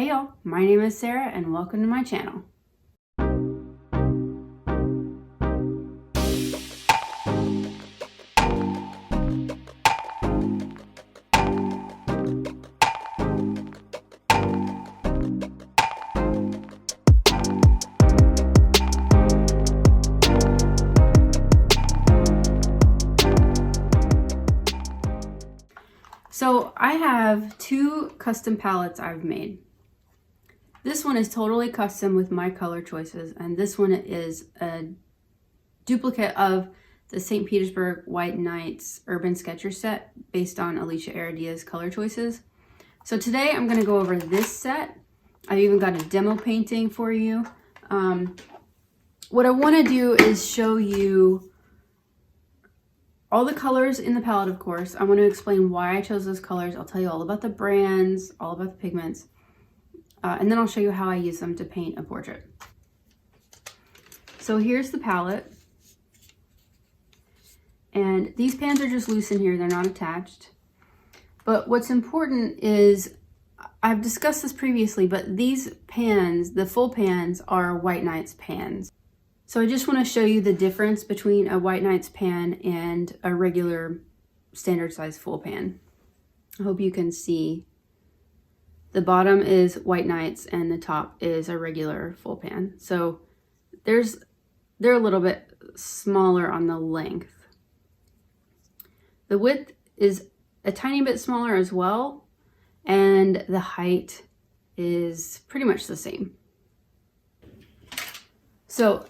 Hey y'all, my name is Sarah and welcome to my channel. So I have two custom palettes I've made. This one is totally custom with my color choices, and this one is a duplicate of the St. Petersburg White Nights Urban Sketcher set based on Alicia Heredia's color choices. So today I'm going to go over this set. I've even got a demo painting for you. What I want to do is show you all the colors in the palette, of course. I want to explain why I chose those colors. I'll tell you all about the brands, all about the pigments, and then I'll show you how I use them to paint a portrait. So here's the palette. And these pans are just loose in here, they're not attached. But what's important is, I've discussed this previously, but these pans, the full pans, are White Nights pans. So I just want to show you the difference between a White Nights pan and a regular standard size full pan. I hope you can see. The bottom is White Nights and the top is a regular full pan. So they're a little bit smaller on the length. The width is a tiny bit smaller as well, and the height is pretty much the same. So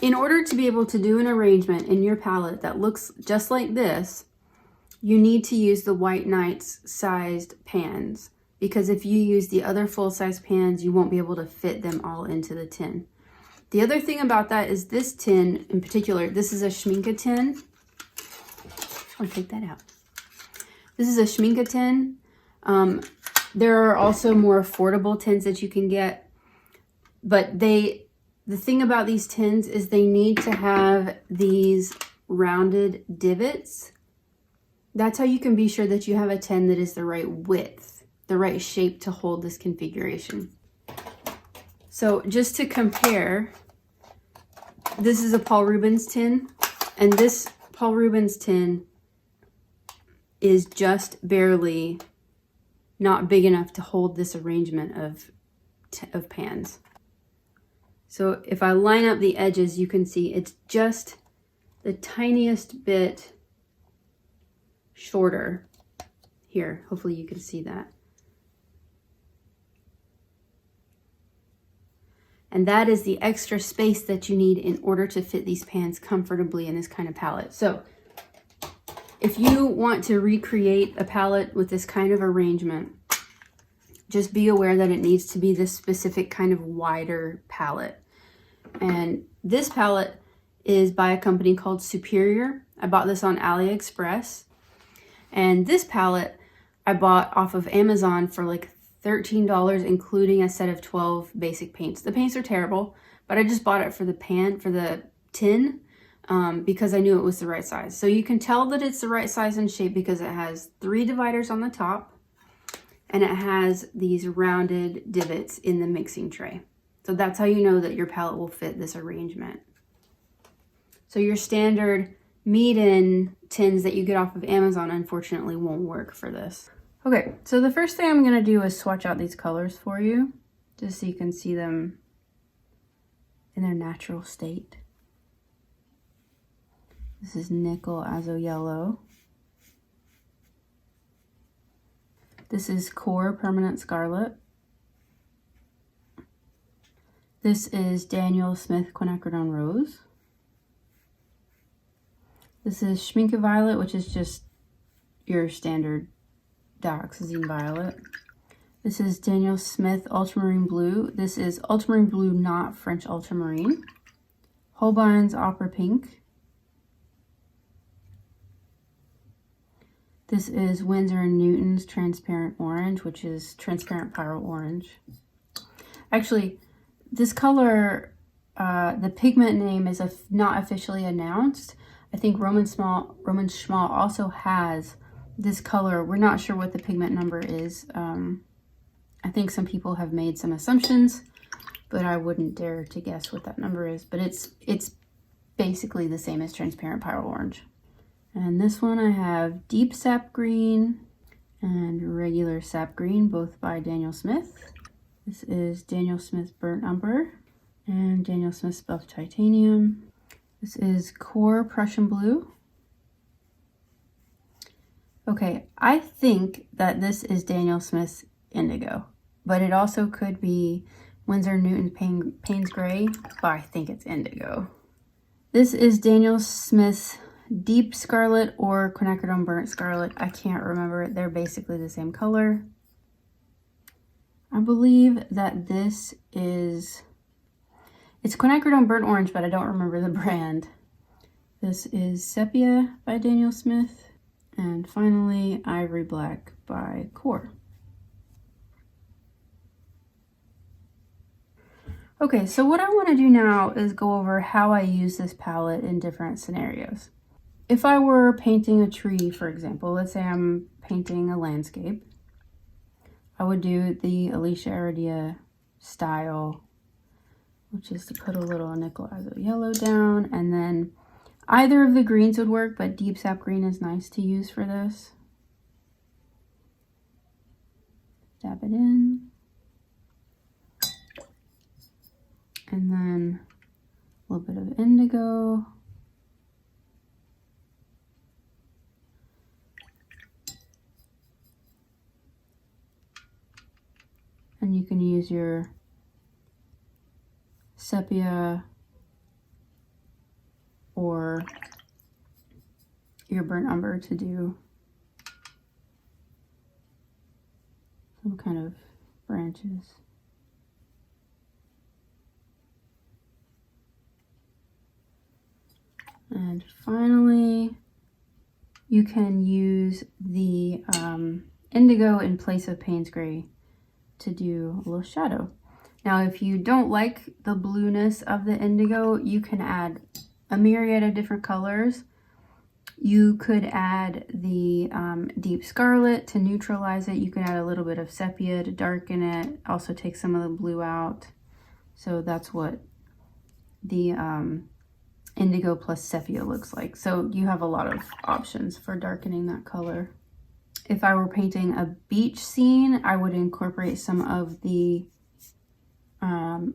in order to be able to do an arrangement in your palette that looks just like this, you need to use the White Nights sized pans, because if you use the other full-size pans, you won't be able to fit them all into the tin. The other thing about that is this tin in particular, this is a Schminke tin. I'll take that out. This is a Schminke tin. There are also more affordable tins that you can get, but the thing about these tins is they need to have these rounded divots. That's how you can be sure that you have a tin that is the right width, the right shape to hold this configuration. So just to compare, this is a Paul Rubens tin, and this Paul Rubens tin is just barely not big enough to hold this arrangement of pans. So if I line up the edges, you can see it's just the tiniest bit shorter here. Hopefully you can see that. And that is the extra space that you need in order to fit these pans comfortably in this kind of palette. So if you want to recreate a palette with this kind of arrangement, just be aware that it needs to be this specific kind of wider palette. And this palette is by a company called Superior. I bought this on AliExpress. And this palette I bought off of Amazon for like $13, including a set of 12 basic paints. The paints are terrible, but I just bought it for the tin, because I knew it was the right size. So you can tell that it's the right size and shape because it has 3 dividers on the top, and it has these rounded divots in the mixing tray. So that's how you know that your palette will fit this arrangement. So your standard meet-in tins that you get off of Amazon unfortunately won't work for this. Okay, so the first thing I'm gonna do is swatch out these colors for you, just so you can see them in their natural state. This is Nickel Azo Yellow. This is Core Permanent Scarlet. This is Daniel Smith Quinacridone Rose. This is Schminke Violet, which is just your standard dioxazine violet. This is Daniel Smith Ultramarine Blue. This is Ultramarine Blue, not French Ultramarine. Holbein's Opera Pink. This is Winsor & Newton's Transparent Orange, which is Transparent Pyro Orange. Actually, this color, the pigment name is not officially announced. I think Roman Schmal also has this color. We're not sure what the pigment number is. I think some people have made some assumptions, but I wouldn't dare to guess what that number is. But it's basically the same as transparent pyrrole orange. And this one I have Deep Sap Green and Regular Sap Green, both by Daniel Smith. This is Daniel Smith Burnt Umber and Daniel Smith's Buff Titanium. This is Core Prussian Blue. Okay, I think that this is Daniel Smith's Indigo, but it also could be Winsor Newton Payne's Gray, but I think it's Indigo. This is Daniel Smith's Deep Scarlet or Quinacridone Burnt Scarlet. I can't remember. They're basically the same color. I believe that this is, it's Quinacridone Burnt Orange, but I don't remember the brand. This is Sepia by Daniel Smith. And finally, Ivory Black by Core. Okay, so what I want to do now is go over how I use this palette in different scenarios. If I were painting a tree, for example, let's say I'm painting a landscape, I would do the Alicia Aradia style, which is to put a little nickel azo yellow down, and then either of the greens would work, but Deep Sap Green is nice to use for this. Dab it in. And then a little bit of indigo. And you can use your sepia or your burnt umber to do some kind of branches. And finally, you can use the indigo in place of Payne's Gray to do a little shadow. Now, if you don't like the blueness of the indigo, you can add a myriad of different colors. You could add the Deep Scarlet to neutralize it. You could add a little bit of sepia to darken it, also take some of the blue out. So that's what the indigo plus sepia looks like. So you have a lot of options for darkening that color. If I were painting a beach scene, I would incorporate some of the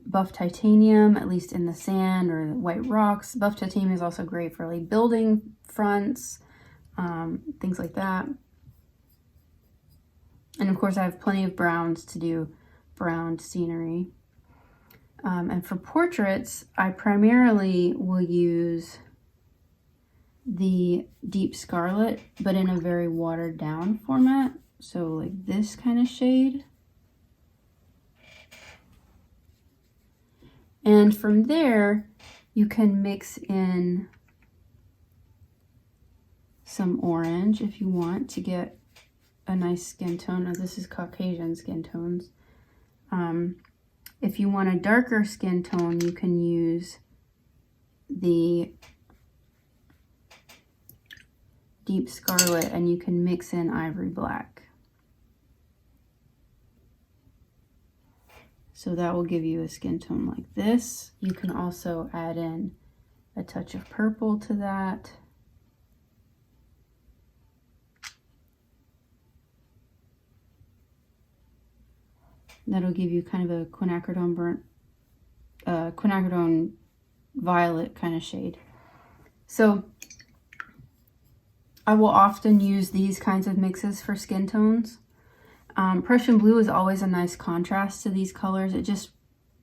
Buff Titanium, at least in the sand or the white rocks. Buff Titanium is also great for like building fronts, things like that. And of course I have plenty of browns to do brown scenery. And for portraits, I primarily will use the Deep Scarlet, but in a very watered down format. So like this kind of shade. And from there, you can mix in some orange if you want to get a nice skin tone. Now this is Caucasian skin tones. If you want a darker skin tone, you can use the Deep Scarlet and you can mix in Ivory Black. So that will give you a skin tone like this. You can also add in a touch of purple to that. That'll give you kind of a quinacridone quinacridone violet kind of shade. So I will often use these kinds of mixes for skin tones. Prussian blue is always a nice contrast to these colors. It just,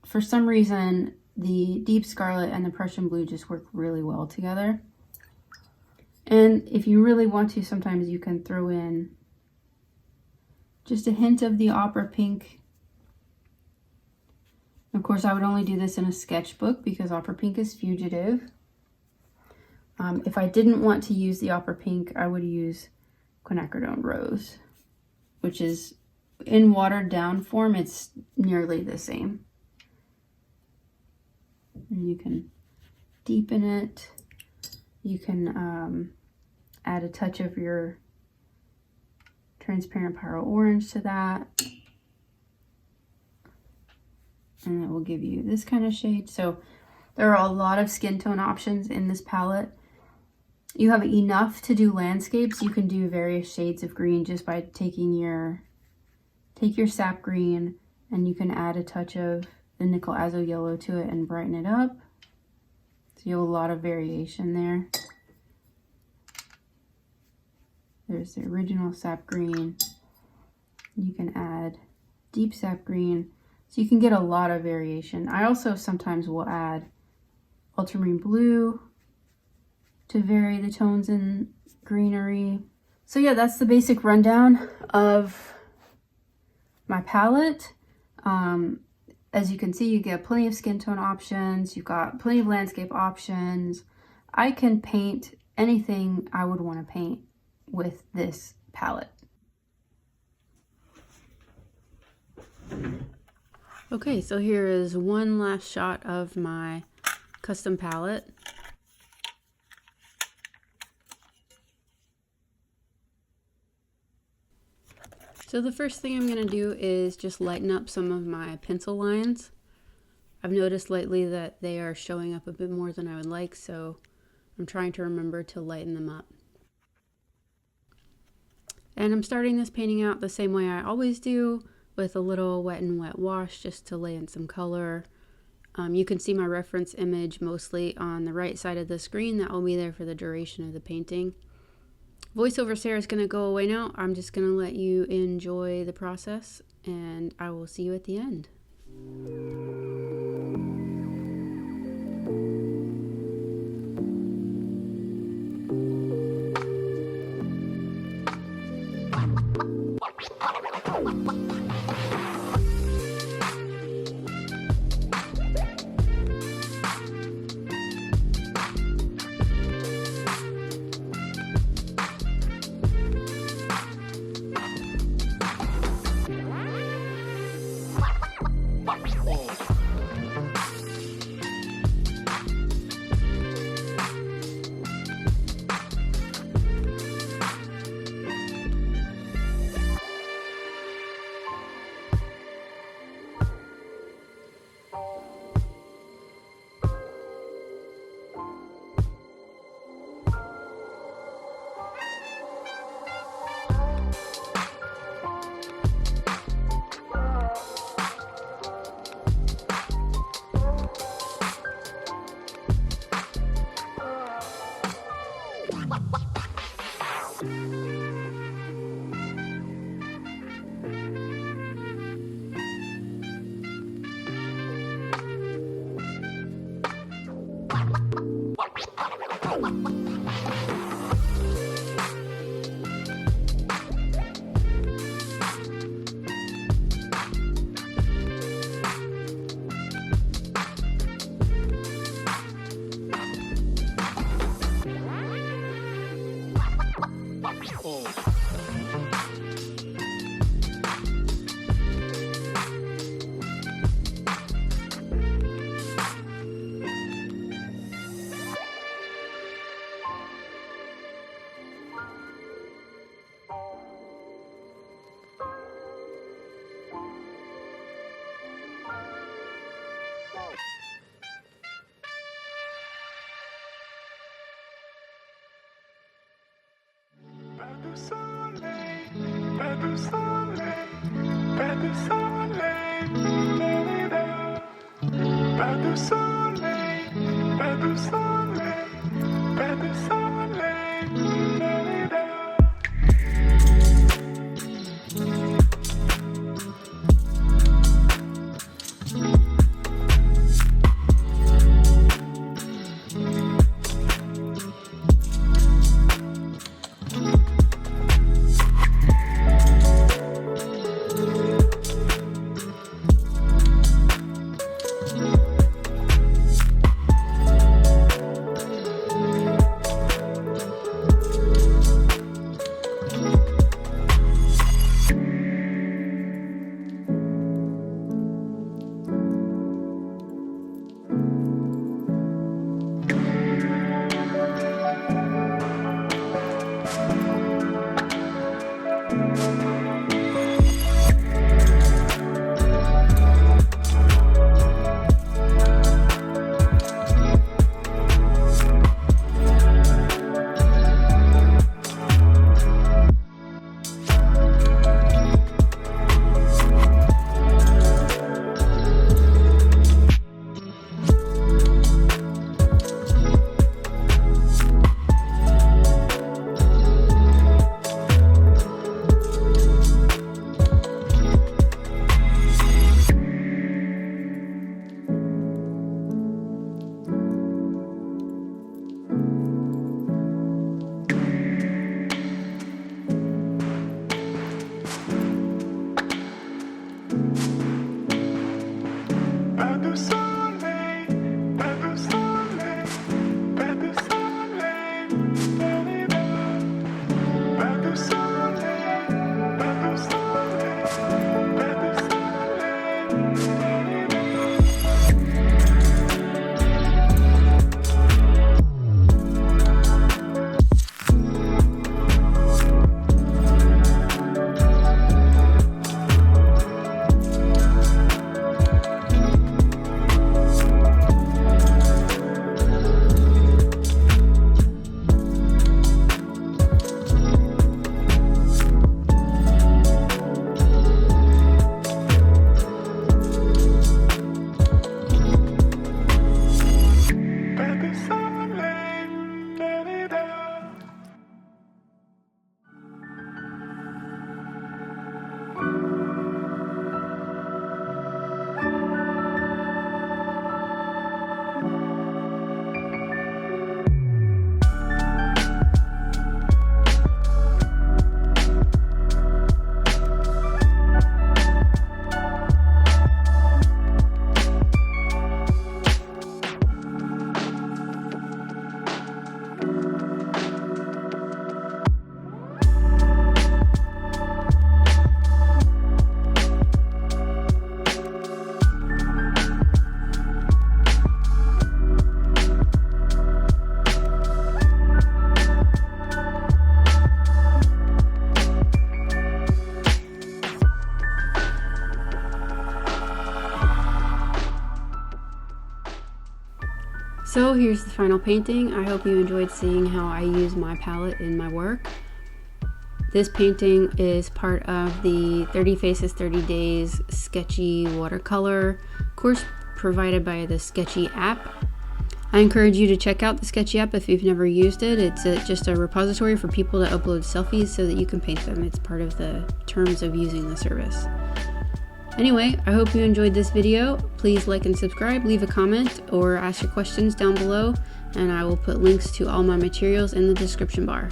for some reason, the Deep Scarlet and the Prussian blue just work really well together. And if you really want to, sometimes you can throw in just a hint of the Opera Pink. Of course, I would only do this in a sketchbook because Opera Pink is fugitive. If I didn't want to use the Opera Pink, I would use Quinacridone Rose, which is in watered down form, it's nearly the same. And you can deepen it. You can add a touch of your transparent pyrrole orange to that. and it will give you this kind of shade. So there are a lot of skin tone options in this palette. You have enough to do landscapes. You can do various shades of green just by taking take your sap green, and you can add a touch of the nickel azo yellow to it and brighten it up. So you have a lot of variation there. There's the original sap green. You can add deep sap green. So you can get a lot of variation. I also sometimes will add ultramarine blue to vary the tones in greenery. So yeah, that's the basic rundown of my palette. As you can see, you get plenty of skin tone options. You've got plenty of landscape options. I can paint anything I would want to paint with this palette. Okay, so here is one last shot of my custom palette. So the first thing I'm going to do is just lighten up some of my pencil lines. I've noticed lately that they are showing up a bit more than I would like, so I'm trying to remember to lighten them up. And I'm starting this painting out the same way I always do, with a little wet and wet wash just to lay in some color. You can see my reference image mostly on the right side of the screen. That will be there for the duration of the painting. Voiceover Sarah is going to go away now. I'm just going to let you enjoy the process, and I will see you at the end. here's the final painting. I hope you enjoyed seeing how I use my palette in my work. This painting is part of the 30 Faces 30 Days Sketchy watercolor course provided by the Sketchy app. I encourage you to check out the Sketchy app if you've never used it. It's just a repository for people to upload selfies so that you can paint them. It's part of the terms of using the service. Anyway, I hope you enjoyed this video. Please like and subscribe, leave a comment, or ask your questions down below, and I will put links to all my materials in the description bar.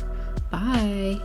Bye!